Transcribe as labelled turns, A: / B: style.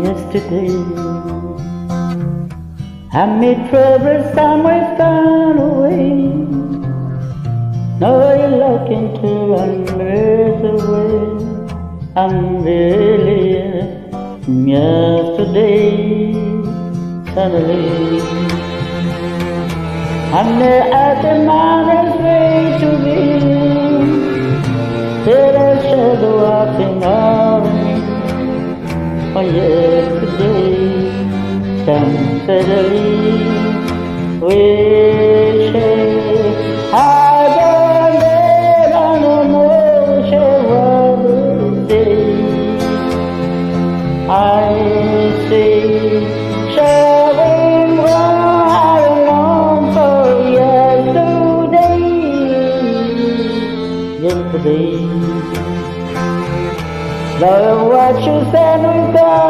A: yesterday. I made trouble somewhere far away. Now you're looking to run miles away. I'm really from yesterday. Suddenly, I'm there at the mountain's way to be. Till a shadow walking over me. Oh, yesterday, stand steadily, wishing I don't let on no more shall day. I see showing right along for yesterday. Yesterday, love what you said.